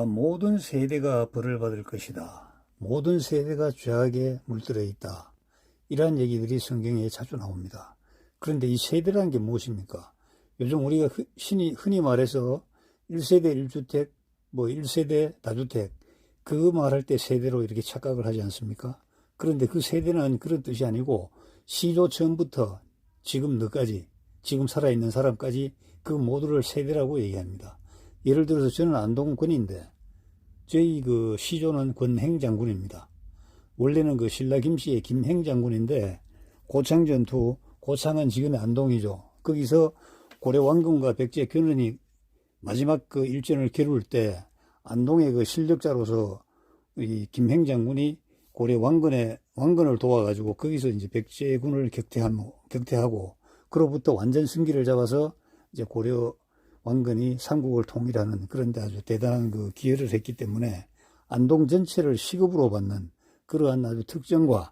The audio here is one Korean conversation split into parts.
모든 세대가 벌을 받을 것이다. 모든 세대가 죄악에 물들어 있다. 이러한 얘기들이 성경에 자주 나옵니다. 그런데 이 세대라는 게 무엇입니까? 요즘 우리가 흔히 말해서 1세대 1주택, 1세대 다주택, 그거 말할 때 세대로 이렇게 착각을 하지 않습니까? 그런데 그 세대는 그런 뜻이 아니고 시조 처음부터 지금 너까지, 지금 살아있는 사람까지 그 모두를 세대라고 얘기합니다. 예를 들어서 저는 안동권인데 저희 그 시조는 권행장군입니다. 원래는 그 신라 김씨의 김행장군인데 고창전투, 고창은 지금의 안동이죠. 거기서 고려 왕건과 백제 견훤이 마지막 그 일전을 겨룰 때 안동의 그 실력자로서 이 김행장군이 고려 왕건을 도와가지고 거기서 이제 백제군을 격퇴하고 그로부터 완전 승기를 잡아서 이제 고려 왕건이 삼국을 통일하는 그런 데 아주 대단한 그 기여를 했기 때문에 안동 전체를 시급으로 받는 그러한 아주 특정과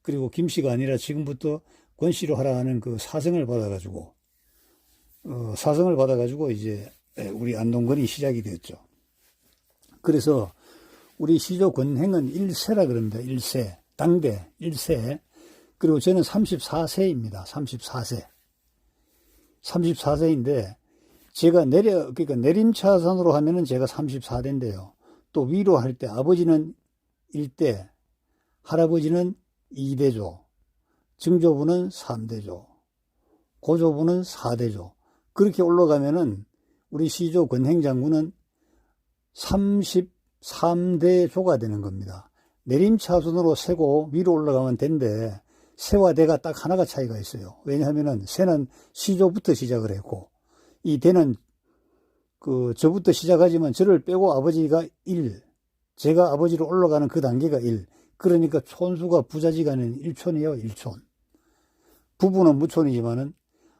그리고 김씨가 아니라 지금부터 권씨로 하라 하는 그 사성을 받아가지고 이제 우리 안동권이 시작이 되었죠. 그래서 우리 시조 권행은 1세라 그럽니다. 1세. 당대 1세. 그리고 저는 34세입니다. 34세. 34세인데 제가 그러니까 내림차순으로 하면은 제가 34대인데요. 또 위로 할 때 아버지는 1대, 할아버지는 2대조, 증조부는 3대조, 고조부는 4대조. 그렇게 올라가면은 우리 시조 권행장군은 33대조가 되는 겁니다. 내림차순으로 세고 위로 올라가면 대인데 세와 대가 딱 하나가 차이가 있어요. 왜냐하면은 세는 시조부터 시작을 했고 이 대는 저부터 시작하지만 저를 빼고 아버지가 1, 제가 아버지로 올라가는 그 단계가 1. 그러니까 촌수가 부자지간은 1촌이에요. 1촌. 부부는 무촌이지만은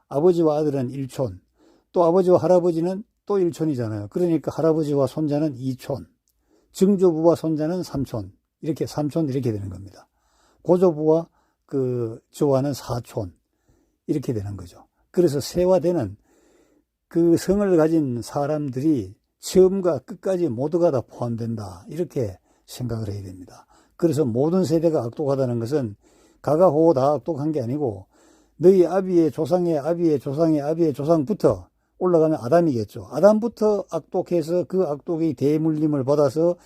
아버지와 아들은 1촌. 또 아버지와 할아버지는 또 1촌이잖아요. 그러니까 할아버지와 손자는 2촌. 증조부와 손자는 3촌. 이렇게 3촌 이렇게 되는 겁니다. 고조부와 조와는 4촌. 이렇게 되는 거죠. 그래서 세와 대는 그 성을 가진 사람들이 처음과 끝까지 모두가 다 포함된다. 이렇게 생각을 해야 됩니다. 그래서 모든 세대가 악독하다는 것은 가가호호 다 악독한 게 아니고 너희 아비의 조상의 아비의 조상의 아비의 조상부터 올라가면 아담이겠죠. 아담부터 악독해서 그 악독의 대물림을 받아서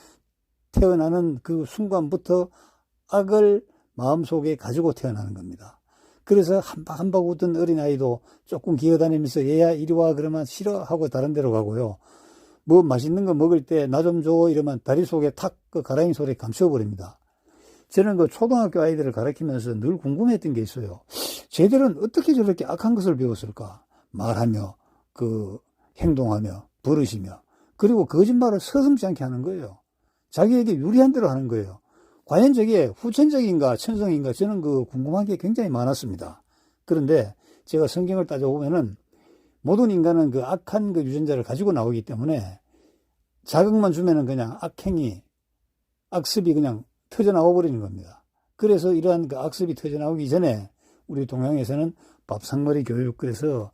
태어나는 그 순간부터 악을 마음속에 가지고 태어나는 겁니다. 그래서 한박 웃던 어린아이도 조금 기어다니면서 얘야 이리 와 그러면 싫어하고 다른 데로 가고요. 뭐 맛있는 거 먹을 때 나 좀 줘 이러면 다리 속에 탁 그 가라앉은 소리에 감춰버립니다. 저는 그 초등학교 아이들을 가르치면서 늘 궁금했던 게 있어요. 쟤들은 어떻게 저렇게 악한 것을 배웠을까? 말하며 행동하며 버릇이며 그리고 거짓말을 서슴지 않게 하는 거예요. 자기에게 유리한 대로 하는 거예요. 과연 저게 후천적인가 천성인가 저는 궁금한 게 굉장히 많았습니다. 그런데 제가 성경을 따져보면은 모든 인간은 악한 유전자를 가지고 나오기 때문에 자극만 주면은 그냥 악습이 그냥 터져나와 버리는 겁니다. 그래서 이러한 악습이 터져나오기 전에 우리 동양에서는 밥상머리 교육, 그래서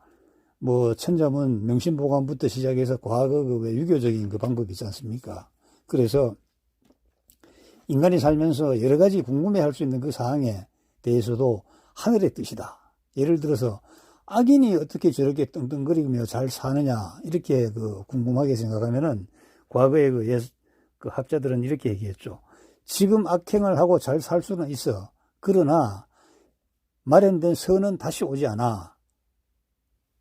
천자문 명심보감부터 시작해서 과거 유교적인 방법이 있지 않습니까? 그래서 인간이 살면서 여러 가지 궁금해할 수 있는 그 사항에 대해서도 하늘의 뜻이다. 예를 들어서 악인이 어떻게 저렇게 떵떵거리며 잘 사느냐 이렇게 궁금하게 생각하면은 과거의 학자들은 이렇게 얘기했죠. 지금 악행을 하고 잘 살 수는 있어. 그러나 마련된 선은 다시 오지 않아.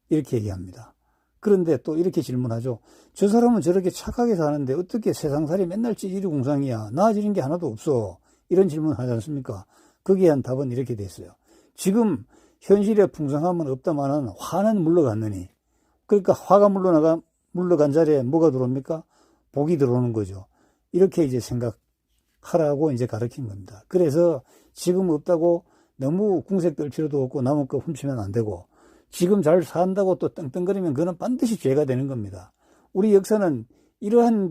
이렇게 얘기합니다. 그런데 또 이렇게 질문하죠. 저 사람은 저렇게 착하게 사는데 어떻게 세상살이 맨날 찌질이궁상이야. 나아지는 게 하나도 없어. 이런 질문을 하지 않습니까? 거기에 한 답은 이렇게 됐어요. 지금 현실에 풍성함은 없다마는 화는 물러갔느니. 그러니까 화가 물러간 자리에 뭐가 들어옵니까? 복이 들어오는 거죠. 이렇게 이제 생각하라고 이제 가르친 겁니다. 그래서 지금 없다고 너무 궁색 떨 필요도 없고 남의 거 훔치면 안 되고 지금 잘 산다고 또 떵떵거리면 그건 반드시 죄가 되는 겁니다. 우리 역사는 이러한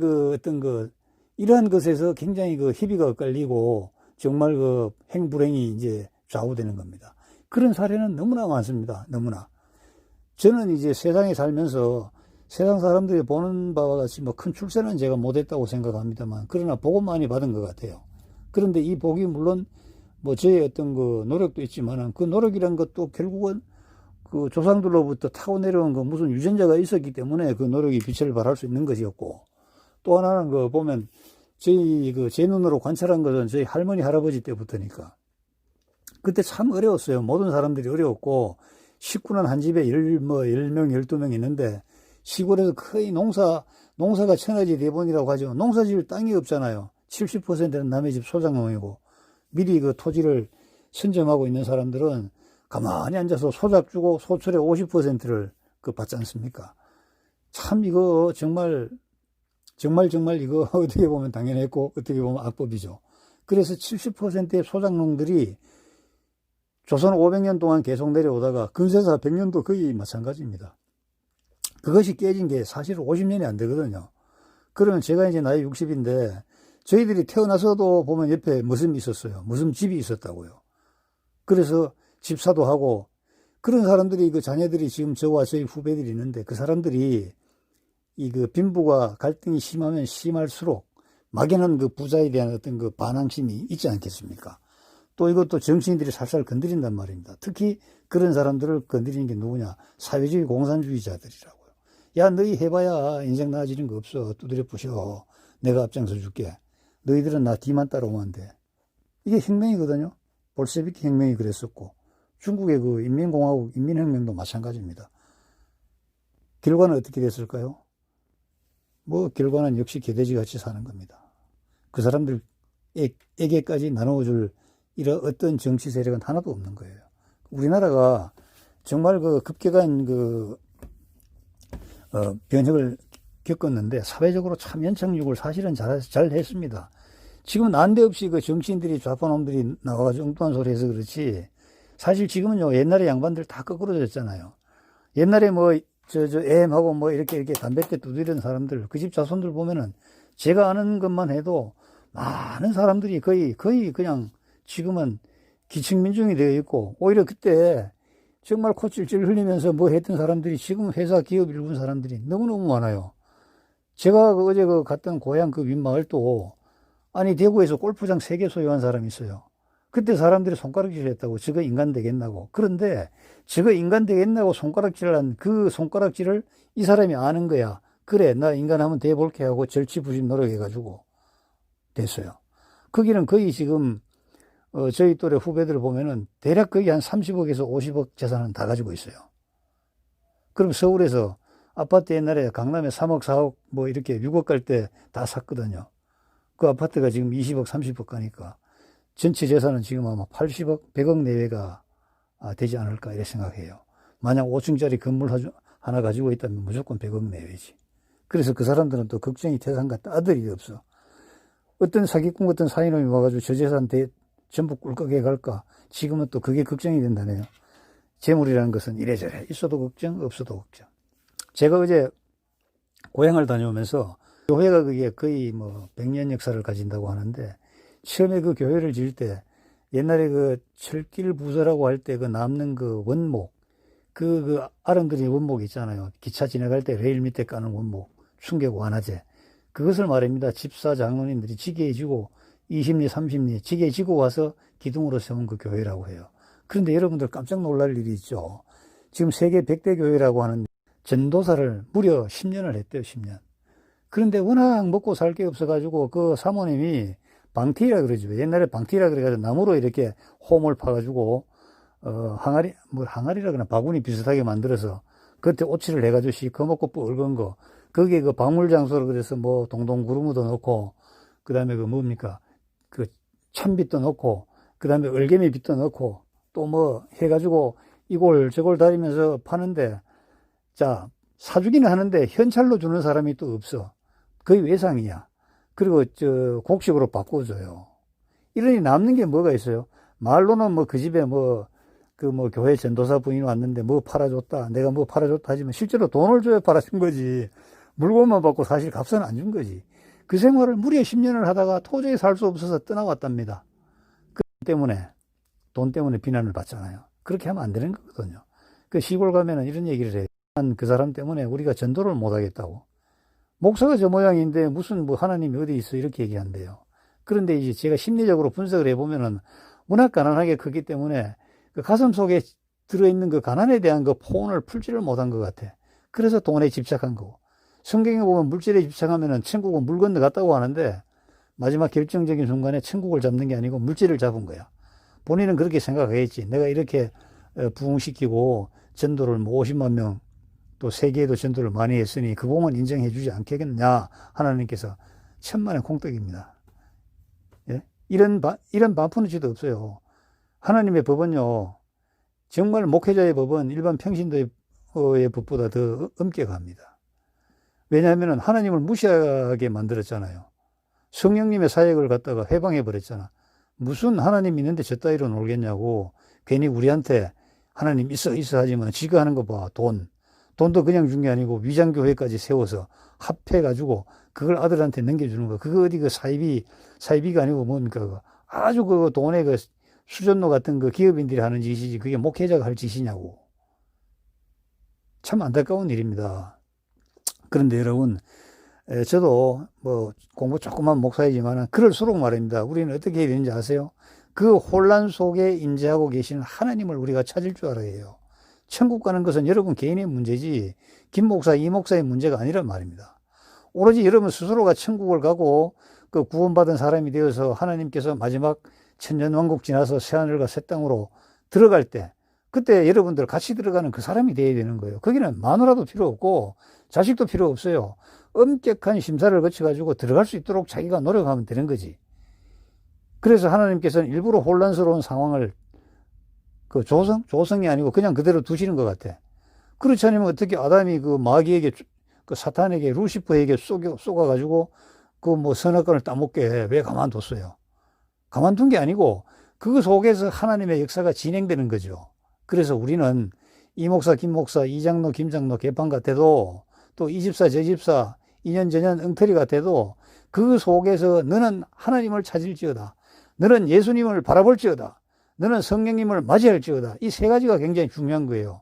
이러한 것에서 굉장히 희비가 엇갈리고 정말 행불행이 이제 좌우되는 겁니다. 그런 사례는 너무나 많습니다. 너무나. 저는 이제 세상에 살면서 세상 사람들이 보는 바와 같이 뭐 큰 출세는 제가 못했다고 생각합니다만, 그러나 복은 많이 받은 것 같아요. 그런데 이 복이 물론 뭐 저의 어떤 그 노력도 있지만은, 그 노력이란 것도 결국은 그 조상들로부터 타고 내려온 그 무슨 유전자가 있었기 때문에 그 노력이 빛을 발할 수 있는 것이었고, 또 하나는 그 보면 제 눈으로 관찰한 것은 저희 할머니 할아버지 때부터니까, 그때 참 어려웠어요. 모든 사람들이 어려웠고, 식구는 한 집에 10명, 12명 있는데, 시골에서 거의 농사가 천하지 대본이라고 하죠. 농사 지을 땅이 없잖아요. 70%는 남의 집 소작농이고, 미리 그 토지를 선점하고 있는 사람들은 가만히 앉아서 소작 주고 소출의 50%를 그 받지 않습니까? 참 이거 정말 이거 어떻게 보면 당연했고, 어떻게 보면 악법이죠. 그래서 70%의 소작농들이 조선 500년 동안 계속 내려오다가 근세사 100년도 거의 마찬가지입니다. 그것이 깨진 게 사실 50년이 안 되거든요. 그러면 제가 이제 나이 60인데 저희들이 태어나서도 보면 옆에 무슨 있었어요. 무슨 집이 있었다고요. 그래서 집사도 하고, 그런 사람들이 그 자녀들이 지금 저와 저희 후배들이 있는데, 그 사람들이 이 그 빈부가 갈등이 심하면 심할수록 막연한 그 부자에 대한 어떤 그 반항심이 있지 않겠습니까? 또 이것도 정치인들이 살살 건드린단 말입니다. 특히 그런 사람들을 건드리는 게 누구냐? 사회주의 공산주의자들이라고요. 야, 너희 해봐야 인생 나아지는 거 없어. 두드려 부셔. 내가 앞장서 줄게. 너희들은 나 뒤만 따라오면 안 돼. 이게 혁명이거든요. 볼셰비키 혁명이 그랬었고, 중국의 그 인민공화국 인민혁명도 마찬가지입니다. 결과는 어떻게 됐을까요? 뭐 결과는 역시 개돼지 같이 사는 겁니다. 그 사람들에게까지 나눠줄 이런 어떤 정치 세력은 하나도 없는 거예요. 우리나라가 정말 그 급격한 변혁을 겪었는데, 사회적으로 참 연착륙을 사실은 잘 했습니다. 지금 난데없이 그 정치인들이 좌파놈들이 나와가지고 엉뚱한 소리 해서 그렇지, 사실 지금은요, 옛날에 양반들 다 거꾸로졌잖아요. 옛날에 뭐 애하고 뭐 이렇게 담뱃대 두드리는 사람들, 그 집 자손들 보면은 제가 아는 것만 해도 많은 사람들이 거의 그냥 지금은 기층민중이 되어 있고, 오히려 그때 정말 코찔찔 흘리면서 뭐 했던 사람들이 지금 회사 기업 일군 사람들이 너무너무 많아요. 제가 어제 갔던 고향 그 윗마을도, 아니 대구에서 골프장 3개 소유한 사람이 있어요. 그때 사람들이 손가락질 했다고, 저거 인간 되겠나고. 그런데 저거 인간 되겠나고 손가락질을 한 그 손가락질을 이 사람이 아는 거야. 그래, 나 인간하면 돼볼게 하고 절치부심 노력해가지고 됐어요. 거기는 거의 지금 저희 또래 후배들 보면은 대략 거의 한 30억에서 50억 재산은 다 가지고 있어요. 그럼 서울에서 아파트 옛날에 강남에 3억, 4억 뭐 이렇게 6억 갈 때 다 샀거든요. 그 아파트가 지금 20억, 30억 가니까 전체 재산은 지금 아마 80억, 100억 내외가 되지 않을까 이렇게 생각해요. 만약 5층짜리 건물 하나 가지고 있다면 무조건 100억 내외지. 그래서 그 사람들은 또 걱정이 태산 같다. 아들이 없어. 어떤 사기꾼 같은 사인놈이 와가지고 저 재산 전부 꿀꺽해 갈까? 지금은 또 그게 걱정이 된다네요. 재물이라는 것은 이래저래 있어도 걱정, 없어도 걱정. 제가 어제 고향을 다녀오면서, 교회가 그게 거의 뭐 100년 역사를 가진다고 하는데, 처음에 그 교회를 지을 때 옛날에 그 철길 부서라고 할 때 그 남는 그 원목, 그 아름드린 원목 있잖아요. 기차 지나갈 때 레일 밑에 까는 원목, 충격 완화제. 그것을 말입니다. 집사 장로님들이 지게에 지고 20리, 30리 지게에 지고 와서 기둥으로 세운 그 교회라고 해요. 그런데 여러분들 깜짝 놀랄 일이 있죠. 지금 세계 100대 교회라고 하는 전도사를 무려 10년을 했대요, 10년. 그런데 워낙 먹고 살 게 없어가지고 그 사모님이 방티라 그러죠. 옛날에 방티라 그래가지고 나무로 이렇게 홈을 파가지고, 항아리라 그러나 바구니 비슷하게 만들어서 그때 오치를 해가지고 시커멓고 뻘건 거, 거기에 그 박물 장소로 그래서 뭐 동동구르무도 넣고, 그 다음에 그 뭡니까? 그 참빗도 넣고, 그 다음에 얼개미 빛도 넣고, 또 뭐 해가지고 이골 저골 다니면서 파는데, 자, 사주기는 하는데 현찰로 주는 사람이 또 없어. 거의 외상이야. 그리고 곡식으로 바꿔줘요. 이러니 남는 게 뭐가 있어요? 말로는 뭐 그 집에 교회 전도사 부인 왔는데 뭐 팔아줬다, 내가 뭐 팔아줬다 하지만 실제로 돈을 줘야 팔아준 거지. 물건만 받고 사실 값은 안 준 거지. 그 생활을 무려 10년을 하다가 도저히 살 수 없어서 떠나왔답니다. 돈 때문에 비난을 받잖아요. 그렇게 하면 안 되는 거거든요. 그 시골 가면은 이런 얘기를 해요. 그 사람 때문에 우리가 전도를 못 하겠다고. 목사가 저 모양인데 무슨 뭐 하나님이 어디 있어 이렇게 얘기한대요. 그런데 이제 제가 심리적으로 분석을 해보면은 워낙 가난하게 크기 때문에 그 가슴 속에 들어있는 그 가난에 대한 그 포원을 풀지를 못한 것 같아. 그래서 돈에 집착한 거고. 성경에 보면 물질에 집착하면은 천국은 물 건너 갔다고 하는데 마지막 결정적인 순간에 천국을 잡는 게 아니고 물질을 잡은 거야. 본인은 그렇게 생각하겠지. 내가 이렇게 부흥시키고 전도를 뭐 50만 명 또 세계에도 전도를 많이 했으니 그 공은 인정해 주지 않겠느냐. 하나님께서 천만의 콩떡입니다. 예? 이런 반푸는지도 없어요. 하나님의 법은요, 정말 목회자의 법은 일반 평신도의 법보다 더 엄격합니다. 왜냐하면 하나님을 무시하게 만들었잖아요. 성령님의 사역을 갖다가 해방해 버렸잖아. 무슨 하나님 있는데 저 따위로 놀겠냐고. 괜히 우리한테 하나님 있어 하지만 지가 하는 거 봐. 돈도 그냥 준 게 아니고 위장교회까지 세워서 합해가지고 그걸 아들한테 넘겨주는 거. 그거 어디 그 사이비가 아니고 뭡니까? 아주 그 돈의 그 수전노 같은 그 기업인들이 하는 짓이지 그게 목회자가 할 짓이냐고. 참 안타까운 일입니다. 그런데 여러분, 저도 뭐 공부 조그만 목사이지만 그럴수록 말입니다. 우리는 어떻게 해야 되는지 아세요? 그 혼란 속에 임재하고 계시는 하나님을 우리가 찾을 줄 알아야 해요. 천국 가는 것은 여러분 개인의 문제지 김 목사, 이 목사의 문제가 아니란 말입니다. 오로지 여러분 스스로가 천국을 가고 그 구원받은 사람이 되어서 하나님께서 마지막 천년왕국 지나서 새하늘과 새 땅으로 들어갈 때 그때 여러분들 같이 들어가는 그 사람이 되어야 되는 거예요. 거기는 마누라도 필요 없고 자식도 필요 없어요. 엄격한 심사를 거쳐가지고 들어갈 수 있도록 자기가 노력하면 되는 거지. 그래서 하나님께서는 일부러 혼란스러운 상황을 그 조성이 아니고 그냥 그대로 두시는 것 같아. 그렇지 않으면 어떻게 아담이 그 마귀에게, 그 사탄에게, 루시퍼에게 쏘가가지고 그 뭐 선악과를 따먹게 해. 왜 가만뒀어요? 가만둔 게 아니고 그 속에서 하나님의 역사가 진행되는 거죠. 그래서 우리는 이 목사, 김 목사, 이 장로, 김 장로, 개판 같아도 또 이 집사, 저 집사, 2년 전년 엉터리 같아도 그 속에서 너는 하나님을 찾을지어다. 너는 예수님을 바라볼지어다. 너는 성령님을 맞이할지어다. 이 세 가지가 굉장히 중요한 거예요.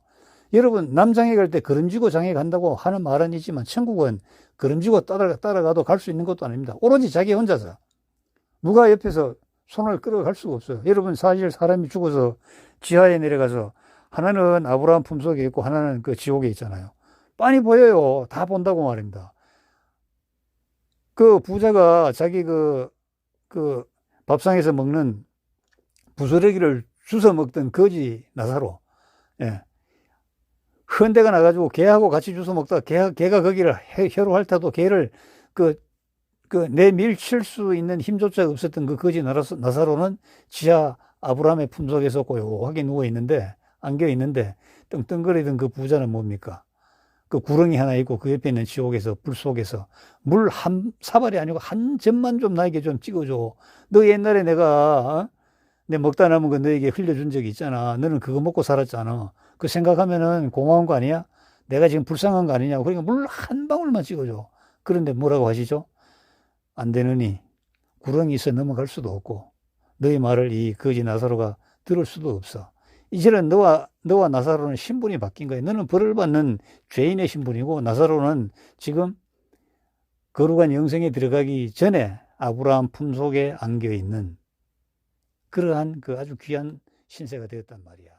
여러분 남장에 갈 때 걸음지고 장에 간다고 하는 말은 있지만 천국은 걸음지고 따라가도 갈 수 있는 것도 아닙니다. 오로지 자기 혼자서. 누가 옆에서 손을 끌어갈 수가 없어요. 여러분 사실 사람이 죽어서 지하에 내려가서 하나는 아브라함 품속에 있고 하나는 그 지옥에 있잖아요. 빤히 보여요. 다 본다고 말입니다. 그 부자가 자기 그 밥상에서 먹는 부스러기를 주워 먹던 거지 나사로. 예. 헌데가 나가지고 개하고 같이 주워 먹다가 개가 거기를 혀로 핥아도 개를 내밀칠 수 있는 힘조차 없었던 그 거지 나사로는 지하 아브라함의 품속에서 고요하게 누워 있는데, 안겨 있는데, 떵떵거리던 그 부자는 뭡니까? 그 구렁이 하나 있고 그 옆에 있는 지옥에서, 불 속에서 물 한 사발이 아니고 한 점만 좀 나에게 좀 찍어줘. 너 옛날에 내가, 내 먹다 남은 거 너에게 흘려준 적이 있잖아. 너는 그거 먹고 살았잖아. 그 생각하면은 고마운 거 아니야? 내가 지금 불쌍한 거 아니냐고. 그러니까 물 한 방울만 찍어줘. 그런데 뭐라고 하시죠? 안 되느니 구렁이 있어 넘어갈 수도 없고 너희 말을 이 거지 나사로가 들을 수도 없어. 이제는 너와 나사로는 신분이 바뀐 거야. 너는 벌을 받는 죄인의 신분이고 나사로는 지금 거룩한 영생에 들어가기 전에 아브라함 품속에 안겨 있는 그러한 그 아주 귀한 신세가 되었단 말이야.